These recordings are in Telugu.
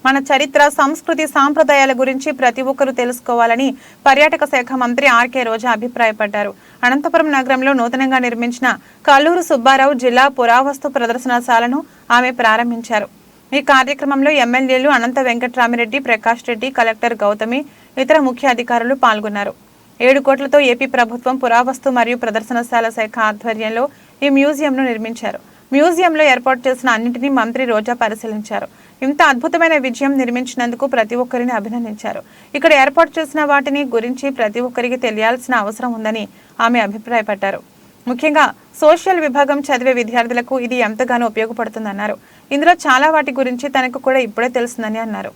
మన చరిత్ర, సంస్కృతి, సాంప్రదాయాల గురించి ప్రతి ఒక్కరూ తెలుసుకోవాలని పర్యాటక శాఖ మంత్రి ఆర్కే రోజా అభిప్రాయపడ్డారు. అనంతపురం నగరంలో నూతనంగా నిర్మించిన కల్లూరు సుబ్బారావు జిల్లా పురావస్తు ప్రదర్శనశాలను ఆమె ప్రారంభించారు. ఈ కార్యక్రమంలో ఎమ్మెల్యేలు అనంత వెంకట్రామిరెడ్డి, ప్రకాష్ రెడ్డి, కలెక్టర్ గౌతమి, ఇతర ముఖ్య అధికారులు పాల్గొన్నారు. 7 కోట్లతో ఏపీ ప్రభుత్వం పురావస్తు మరియు ప్రదర్శనశాల శాఖ ఆధ్వర్యంలో ఈ మ్యూజియంను నిర్మించారు. మ్యూజియంలో ఏర్పాటు చేసిన అన్నింటినీ మంత్రి రోజా పరిశీలించారు. ఇంత అద్భుతమైన విజయం నిర్మించినందుకు ప్రతి ఒక్కరిని అభినందించారు. ఇక్కడ ఏర్పాటు చేసిన వాటిని గురించి ప్రతి ఒక్కరికి తెలియాల్సిన అవసరం ఉందని ఆమె అభిప్రాయపడ్డారు. ముఖ్యంగా సోషల్ విభాగం చదివే విద్యార్థులకు ఇది ఎంతగానో ఉపయోగపడుతుందన్నారు. ఇందులో చాలా వాటి గురించి తనకు కూడా ఇప్పుడే తెలుస్తుందని అన్నారు.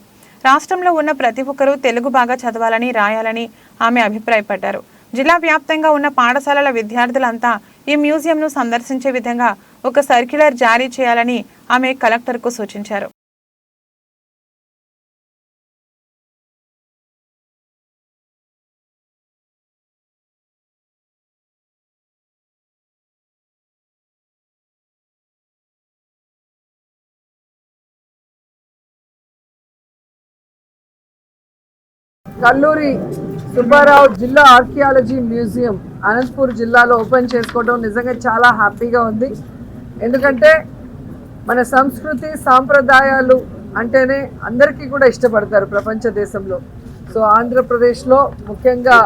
రాష్ట్రంలో ఉన్న ప్రతి ఒక్కరూ తెలుగు బాగా చదవాలని, రాయాలని ఆమె అభిప్రాయపడ్డారు. జిల్లా వ్యాప్తంగా ఉన్న పాఠశాలల విద్యార్థులంతా ఈ మ్యూజియంను సందర్శించే విధంగా ఒక సర్క్యులర్ జారీ చేయాలని ఆమె కలెక్టర్కు సూచించారు. కల్లూరి సుబ్బారావు జిల్లా ఆర్కియాలజీ మ్యూజియం అనంతపూర్ జిల్లాలో ఓపెన్ చేసుకోవడం నిజంగా చాలా హ్యాపీగా ఉంది. ఎందుకంటే మన సంస్కృతి, సాంప్రదాయాలు అంటేనే అందరికీ కూడా ఇష్టపడతారు ప్రపంచ దేశంలో. సో ఆంధ్రప్రదేశ్లో ముఖ్యంగా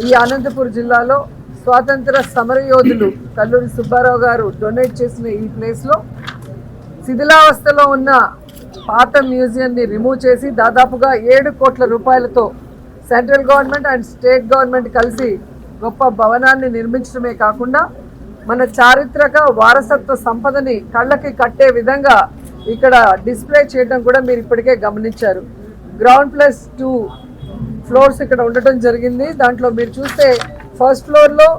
ఈ అనంతపూర్ జిల్లాలో స్వాతంత్ర సమరయోధులు కల్లూరి సుబ్బారావు గారు డొనేట్ చేసిన ఈ ప్లేస్లో శిథిలావస్థలో ఉన్న పాత మ్యూజియంని రిమూవ్ చేసి దాదాపుగా 7 కోట్ల రూపాయలతో central government and state government కలిసి గొప్ప భవనాన్ని నిర్మించడమే కాకుండా మన చారిత్రక వారసత్వ సంపదని కళ్ళకి కట్టే విధంగా ఇక్కడ డిస్ప్లే చేయడం కూడా మీరు ఇప్పటికే గమనించారు. గ్రౌండ్ ప్లస్ 2 ఫ్లోర్స్ ఇక్కడ ఉండటం జరిగింది. దాంట్లో మీరు చూస్తే ఫస్ట్ ఫ్లోర్లో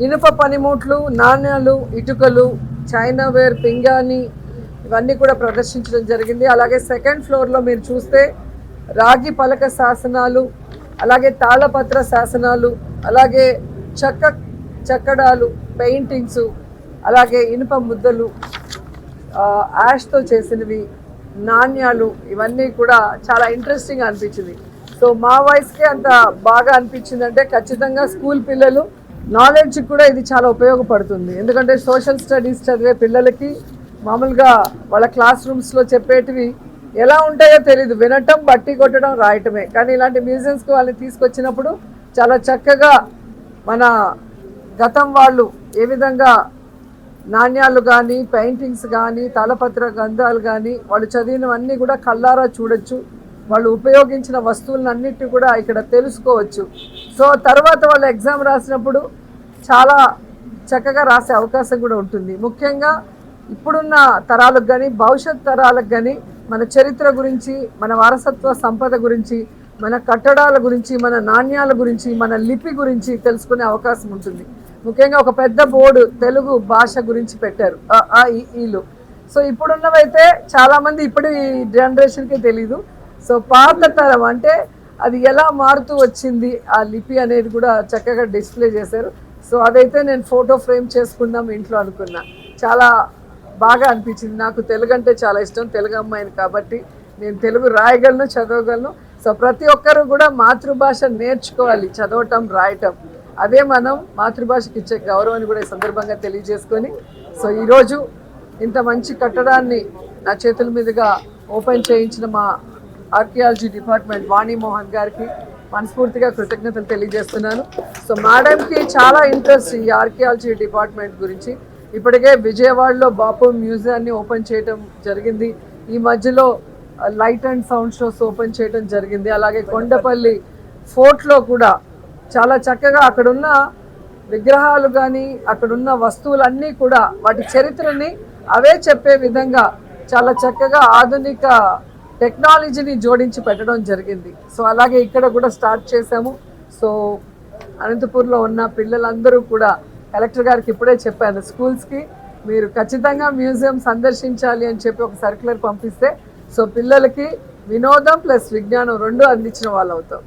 ఇనుప పనిముట్లు, నాణ్యాలు, ఇటుకలు, చైనా వేర్, పింగాణి ఇవన్నీ కూడా ప్రదర్శించడం జరిగింది. అలాగే సెకండ్ ఫ్లోర్లో మీరు చూస్తే రాగి పలక శాసనాలు, అలాగే తాళపత్ర శాసనాలు, అలాగే చెక్కడాలు, పెయింటింగ్స్, అలాగే ఇనుప ముద్దలు, యాష్తో చేసినవి, నాణ్యాలు, ఇవన్నీ కూడా చాలా ఇంట్రెస్టింగ్ అనిపించింది. సో మా వయసుకే అంత బాగా అనిపించింది అంటే ఖచ్చితంగా స్కూల్ పిల్లలు నాలెడ్జ్ కూడా ఇది చాలా ఉపయోగపడుతుంది. ఎందుకంటే సోషల్ స్టడీస్ చదివే పిల్లలకి మామూలుగా వాళ్ళ క్లాస్ రూమ్స్లో చెప్పేటివి ఎలా ఉంటాయో తెలీదు, వినటం, బట్టి కొట్టడం, రాయటమే. కానీ ఇలాంటి మ్యూజియంస్కి వాళ్ళని తీసుకొచ్చినప్పుడు చాలా చక్కగా మన గతం వాళ్ళు ఏ విధంగా నాణ్యాలు కానీ, పెయింటింగ్స్ కానీ, తాళపత్ర గ్రంథాలు కానీ వాళ్ళు చదివినవన్నీ కూడా కళ్ళారా చూడొచ్చు. వాళ్ళు ఉపయోగించిన వస్తువులన్నిటిని కూడా ఇక్కడ తెలుసుకోవచ్చు. సో తర్వాత వాళ్ళు ఎగ్జామ్ రాసినప్పుడు చాలా చక్కగా రాసే అవకాశం కూడా ఉంటుంది. ముఖ్యంగా ఇప్పుడున్న తరాలకు కానీ, భవిష్యత్ తరాలకు కానీ మన చరిత్ర గురించి, మన వారసత్వ సంపద గురించి, మన కట్టడాల గురించి, మన నాణ్యాల గురించి, మన లిపి గురించి తెలుసుకునే అవకాశం ఉంటుంది. ముఖ్యంగా ఒక పెద్ద బోర్డు తెలుగు భాష గురించి పెట్టారు, ఈలు. సో ఇప్పుడున్నవైతే చాలామంది ఇప్పుడు ఈ జనరేషన్కి తెలీదు. సో పాత తరం అంటే అది ఎలా మారుతూ వచ్చింది ఆ లిపి అనేది కూడా చక్కగా డిస్ప్లే చేశారు. సో అదైతే నేను ఫోటో ఫ్రేమ్ చేసుకుందాం ఇంట్లో అనుకున్నా. చాలా బాగా అనిపించింది. నాకు తెలుగు అంటే చాలా ఇష్టం, తెలుగు అమ్మాయిని కాబట్టి నేను తెలుగు రాయగలను, చదవగలను. సో ప్రతి ఒక్కరు కూడా మాతృభాష నేర్చుకోవాలి, చదవటం, రాయటం. అదే మనం మాతృభాషకి ఇచ్చే గౌరవాన్ని కూడా ఈ సందర్భంగా తెలియజేసుకొని, సో ఈరోజు ఇంత మంచి కట్టడాన్ని నా చేతుల మీదుగా ఓపెన్ చేయించిన మా ఆర్కియాలజీ డిపార్ట్మెంట్ వాణిమోహన్ గారికి మనస్ఫూర్తిగా కృతజ్ఞతలు తెలియజేస్తున్నాను. సో మేడంకి చాలా ఇంట్రెస్ట్ ఈ ఆర్కియాలజీ డిపార్ట్మెంట్ గురించి. ఇప్పటికే విజయవాడలో బాపు మ్యూజియాన్ని ఓపెన్ చేయడం జరిగింది. ఈ మధ్యలో light and sound shows open చేయడం జరిగింది. అలాగే కొండపల్లి ఫోర్ట్లో కూడా చాలా చక్కగా అక్కడున్న విగ్రహాలు కానీ, అక్కడున్న వస్తువులన్నీ కూడా వాటి చరిత్రని అవే చెప్పే విధంగా చాలా చక్కగా ఆధునిక టెక్నాలజీని జోడించి పెట్టడం జరిగింది. సో అలాగే ఇక్కడ కూడా స్టార్ట్ చేశాము. సో అనంతపూర్లో ఉన్న పిల్లలందరూ కూడా కలెక్టర్ గారికి ఇప్పుడే చెప్పాను, స్కూల్స్కి మీరు ఖచ్చితంగా మ్యూజియం సందర్శించాలి అని చెప్పి ఒక సర్క్యులర్ పంపిస్తే సో పిల్లలకి వినోదం ప్లస్ విజ్ఞానం 2 అందించిన వాళ్ళు అవుతాం.